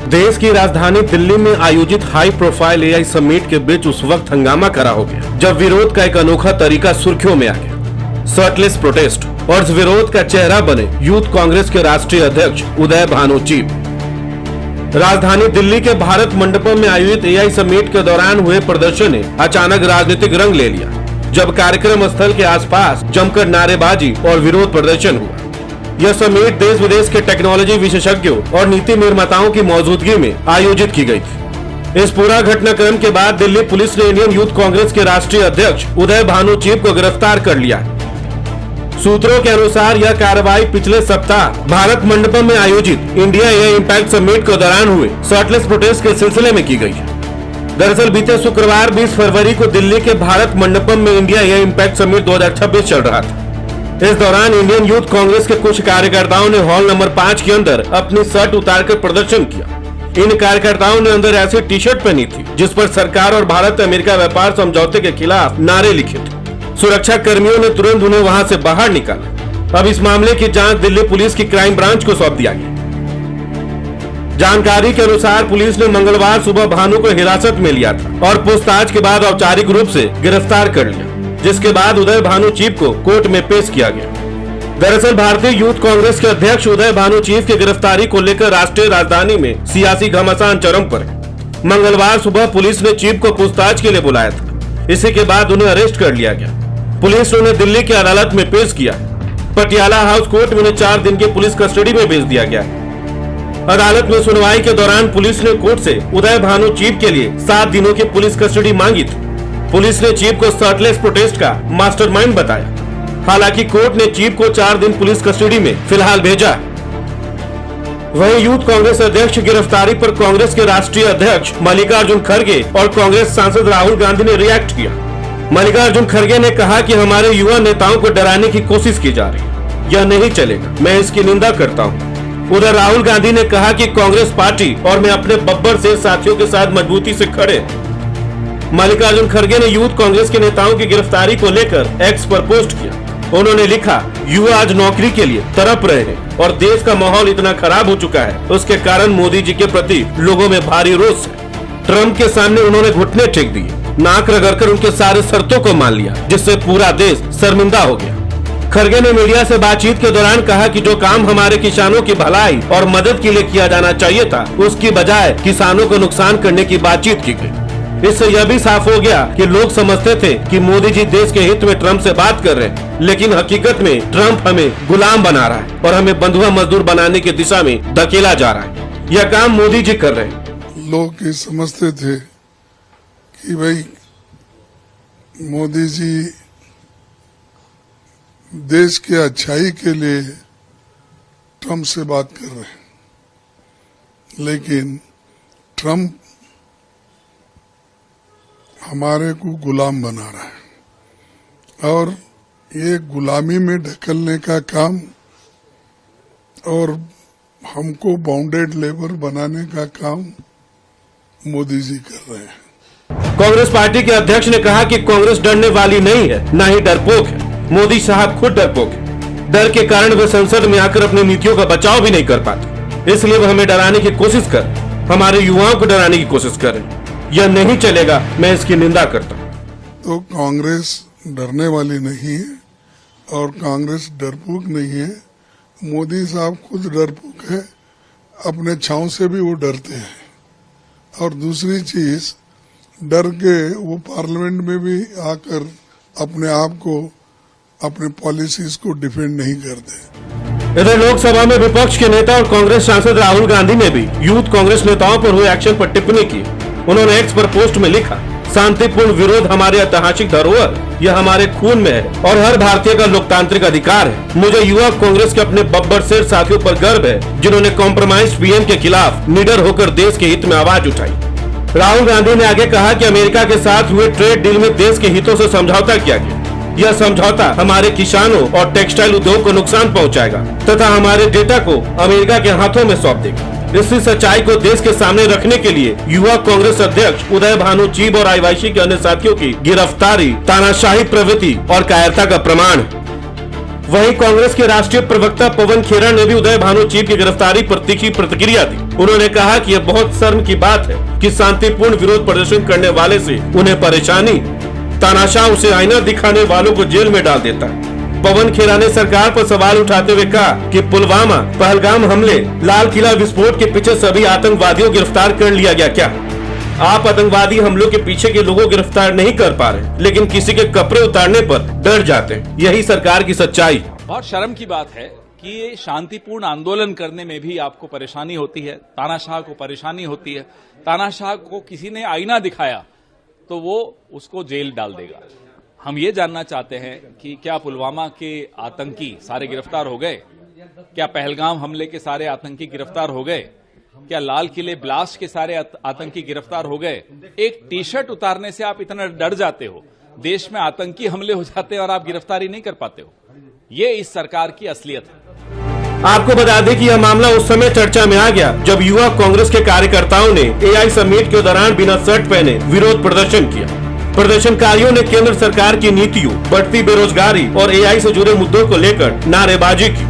देश की राजधानी दिल्ली में आयोजित हाई प्रोफाइल एआई समिट के बीच उस वक्त हंगामा खड़ा हो गया जब विरोध का एक अनोखा तरीका सुर्खियों में आ गया। शर्टलेस प्रोटेस्ट और इस विरोध का चेहरा बने यूथ कांग्रेस के राष्ट्रीय अध्यक्ष उदय भानु चीब। राजधानी दिल्ली के भारत मंडपम में आयोजित एआई समिट के दौरान हुए प्रदर्शन ने अचानक राजनीतिक रंग ले लिया, जब कार्यक्रम स्थल के आसपास जमकर नारेबाजी और विरोध प्रदर्शन हुआ। यह समिट देश विदेश के टेक्नोलॉजी विशेषज्ञों और नीति निर्माताओं की मौजूदगी में आयोजित की गई थी। इस पूरा घटनाक्रम के बाद दिल्ली पुलिस ने इंडियन यूथ कांग्रेस के राष्ट्रीय अध्यक्ष उदय भानु चीब को गिरफ्तार कर लिया। सूत्रों के अनुसार यह कार्रवाई पिछले सप्ताह भारत मंडपम में आयोजित इंडिया एआई इम्पैक्ट समिट के दौरान हुए शर्टलेस प्रोटेस्ट के सिलसिले में की गई है। दरअसल बीते शुक्रवार 20 फरवरी को दिल्ली के भारत मंडपम में इंडिया एआई इम्पैक्ट समिट 2026 चल रहा था। इस दौरान इंडियन यूथ कांग्रेस के कुछ कार्यकर्ताओं ने हॉल नंबर 5 के अंदर अपनी शर्ट उतारकर प्रदर्शन किया। इन कार्यकर्ताओं ने अंदर ऐसी टी शर्ट पहनी थी जिस पर सरकार और भारत अमेरिका व्यापार समझौते के खिलाफ नारे लिखे थे। सुरक्षा कर्मियों ने तुरंत उन्हें वहां से बाहर निकाला। अब इस मामले की जांच दिल्ली पुलिस की क्राइम ब्रांच को सौंप दिया गया। जानकारी के अनुसार पुलिस ने मंगलवार सुबह भानु को हिरासत में लिया था और पूछताछ के बाद औपचारिक रूप से गिरफ्तार कर लिया, जिसके बाद उदय भानु चीब को कोर्ट में पेश किया गया। दरअसल भारतीय यूथ कांग्रेस के अध्यक्ष उदय भानु चीब की गिरफ्तारी को लेकर राष्ट्रीय राजधानी में सियासी घमासान चरम पर है। मंगलवार सुबह पुलिस ने चीब को पूछताछ के लिए बुलाया था। इसी के बाद उन्हें अरेस्ट कर लिया गया। पुलिस ने उन्हें दिल्ली की अदालत में पेश किया। पटियाला हाउस कोर्ट में उन्हें 4 दिन की पुलिस कस्टडी में भेज दिया गया। अदालत में सुनवाई के दौरान पुलिस ने कोर्ट से उदय भानु चीब के लिए 7 दिनों की पुलिस कस्टडी मांगी थी। पुलिस ने चीब को शर्टलेस प्रोटेस्ट का मास्टरमाइंड बताया। हालांकि कोर्ट ने चीब को 4 दिन पुलिस कस्टडी में फिलहाल भेजा। वहीं यूथ कांग्रेस अध्यक्ष की गिरफ्तारी पर कांग्रेस के राष्ट्रीय अध्यक्ष मल्लिकार्जुन खड़गे और कांग्रेस सांसद राहुल गांधी ने रिएक्ट किया। मल्लिकार्जुन खड़गे ने कहा कि हमारे युवा नेताओं को डराने की कोशिश की जा रही है, यह नहीं चलेगा, मैं इसकी निंदा करता हूँ। उधर राहुल गांधी ने कहा कि कांग्रेस पार्टी और मैं अपने बब्बर से साथियों के साथ मजबूती से खड़े। मल्लिकार्जुन खड़गे ने यूथ कांग्रेस के नेताओं की गिरफ्तारी को लेकर एक्स पर पोस्ट किया। उन्होंने लिखा, युवा आज नौकरी के लिए तड़प रहे हैं और देश का माहौल इतना खराब हो चुका है, उसके कारण मोदी जी के प्रति लोगों में भारी रोष है। ट्रंप के सामने उन्होंने घुटने टेक दिए, नाक रगड़कर उनके सारे शर्तों को मान लिया, जिससे पूरा देश शर्मिंदा हो गया। खड़गे ने मीडिया से बातचीत के दौरान कहा कि जो काम हमारे किसानों की भलाई और मदद के लिए किया जाना चाहिए था, उसकी बजाय किसानों को नुकसान करने की बातचीत की गई। इससे यह भी साफ हो गया कि लोग समझते थे कि मोदी जी देश के हित में ट्रंप से बात कर रहे हैं, लेकिन हकीकत में ट्रंप हमें गुलाम बना रहा है और हमें बंधुआ मजदूर बनाने की दिशा में धकेला जा रहा है। यह काम मोदी जी कर रहे हैं। लोग ये समझते थे कि भाई मोदी जी देश के अच्छाई के लिए ट्रंप से बात कर रहे हैं, लेकिन ट्रंप हमारे को गुलाम बना रहा है और ये गुलामी में ढकलने का काम और हमको बाउंडेड लेबर बनाने का काम मोदी जी कर रहे हैं। कांग्रेस पार्टी के अध्यक्ष ने कहा कि कांग्रेस डरने वाली नहीं है, न ही डरपोक है। मोदी साहब खुद डरपोक है। डर के कारण वे संसद में आकर अपनी नीतियों का बचाव भी नहीं कर पाते, इसलिए वो हमें डराने की कोशिश कर, हमारे युवाओं को डराने की कोशिश कर रहे हैं। यह नहीं चलेगा, मैं इसकी निंदा करता हूँ। तो कांग्रेस डरने वाली नहीं है और कांग्रेस डरपोक नहीं है। मोदी साहब खुद डरपोक है, अपने छांव से भी वो डरते हैं। और दूसरी चीज, डर के वो पार्लियामेंट में भी आकर अपने आप को, अपने पॉलिसीज को डिफेंड नहीं करते। इधर लोकसभा में विपक्ष के नेता और कांग्रेस सांसद राहुल गांधी ने भी यूथ कांग्रेस नेताओं पर हुए एक्शन पर टिप्पणी की। उन्होंने एक्स पर पोस्ट में लिखा, शांतिपूर्ण विरोध हमारी ऐतिहासिक धरोहर, यह हमारे खून में है और हर भारतीय का लोकतांत्रिक अधिकार है। मुझे युवा कांग्रेस के अपने बब्बर शेर साथियों पर गर्व है, जिन्होंने कॉम्प्रोमाइज पीएम के खिलाफ निडर होकर देश के हित में आवाज उठाई। राहुल गांधी ने आगे कहा कि अमेरिका के साथ हुए ट्रेड डील में देश के हितों से समझौता किया गया। यह समझौता हमारे किसानों और टेक्सटाइल उद्योग को नुकसान पहुंचाएगा तथा हमारे डेटा को अमेरिका के हाथों में सौंप देगा। इसी सच्चाई को देश के सामने रखने के लिए युवा कांग्रेस अध्यक्ष उदय भानु चीब और आईवाईसी के अन्य साथियों की गिरफ्तारी तानाशाही प्रवृत्ति और कायरता का प्रमाण है। वहीं कांग्रेस के राष्ट्रीय प्रवक्ता पवन खेरा ने भी उदय भानु चीफ की गिरफ्तारी पर तीखी प्रतिक्रिया दी। उन्होंने कहा कि यह बहुत शर्म की बात है कि शांतिपूर्ण विरोध प्रदर्शन करने वाले से उन्हें परेशानी, तानाशाह उसे आईना दिखाने वालों को जेल में डाल देता है। पवन खेरा ने सरकार पर सवाल उठाते हुए कहा कि पुलवामा, पहलगाम हमले, लाल किला विस्फोट के पीछे सभी आतंकवादियों को गिरफ्तार कर लिया गया क्या? आप आतंकवादी हमलों के पीछे के लोगों को गिरफ्तार नहीं कर पा रहे, लेकिन किसी के कपड़े उतारने पर डर जाते हैं। यही सरकार की सच्चाई। बहुत शर्म की बात है कि शांतिपूर्ण आंदोलन करने में भी आपको परेशानी होती है, तानाशाह को परेशानी होती है। तानाशाह को किसी ने आईना दिखाया तो वो उसको जेल डाल देगा। हम ये जानना चाहते हैं कि क्या पुलवामा के आतंकी सारे गिरफ्तार हो गए? क्या पहलगाम हमले के सारे आतंकी गिरफ्तार हो गए? क्या लाल किले ब्लास्ट के सारे आतंकी गिरफ्तार हो गए? एक टी शर्ट उतारने से आप इतना डर जाते हो, देश में आतंकी हमले हो जाते हैं और आप गिरफ्तारी नहीं कर पाते हो। ये इस सरकार की असलियत है। आपको बता दें कि यह मामला उस समय चर्चा में आ गया जब युवा कांग्रेस के कार्यकर्ताओं ने एआई समिट के दौरान बिना शर्ट पहने विरोध प्रदर्शन किया। प्रदर्शनकारियों ने केंद्र सरकार की नीतियों, बढ़ती बेरोजगारी और एआई से जुड़े मुद्दों को लेकर नारेबाजी की।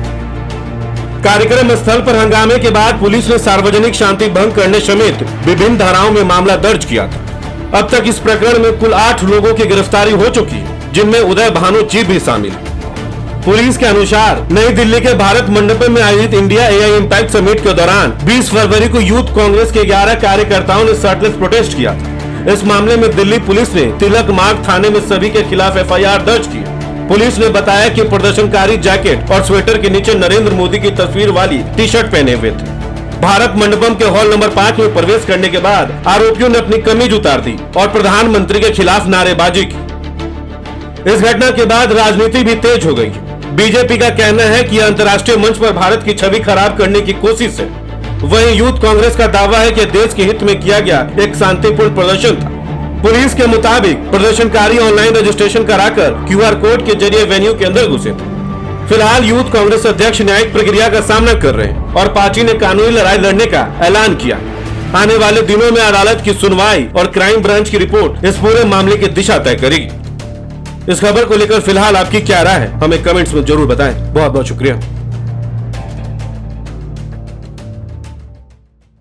कार्यक्रम स्थल पर हंगामे के बाद पुलिस ने सार्वजनिक शांति भंग करने समेत विभिन्न धाराओं में मामला दर्ज किया था। अब तक इस प्रकरण में कुल 8 लोगों की गिरफ्तारी हो चुकी है, जिनमें उदय भानु चीफ भी शामिल है। पुलिस के अनुसार नई दिल्ली के भारत मंडपम में आयोजित इंडिया एआई इम्पैक्ट समिट के दौरान 20 फरवरी को यूथ कांग्रेस के 11 कार्यकर्ताओं ने शर्टलेस प्रोटेस्ट किया था। इस मामले में दिल्ली पुलिस ने तिलक मार्ग थाने में सभी के खिलाफ एफआईआर दर्ज की। पुलिस ने बताया कि प्रदर्शनकारी जैकेट और स्वेटर के नीचे नरेंद्र मोदी की तस्वीर वाली टी शर्ट पहने हुए थे। भारत मंडपम के हॉल नंबर 5 में प्रवेश करने के बाद आरोपियों ने अपनी कमीज उतार दी और प्रधानमंत्री के खिलाफ नारेबाजी की। इस घटना के बाद राजनीति भी तेज हो गई। बीजेपी का कहना है कि अंतर्राष्ट्रीय मंच पर भारत की छवि खराब करने की कोशिश है। वहीं यूथ कांग्रेस का दावा है कि देश के हित में किया गया एक शांतिपूर्ण प्रदर्शन था। पुलिस के मुताबिक प्रदर्शनकारी ऑनलाइन रजिस्ट्रेशन कराकर क्यूआर कोड के जरिए वेन्यू के अंदर घुसे थे। फिलहाल यूथ कांग्रेस अध्यक्ष न्यायिक प्रक्रिया का सामना कर रहे हैं और पार्टी ने कानूनी लड़ाई लड़ने का ऐलान किया। आने वाले दिनों में अदालत की सुनवाई और क्राइम ब्रांच की रिपोर्ट इस पूरे मामले की दिशा तय करेगी। इस खबर को लेकर फिलहाल आपकी क्या राय है, हमें कमेंट्स में जरूर बताएं। बहुत बहुत शुक्रिया।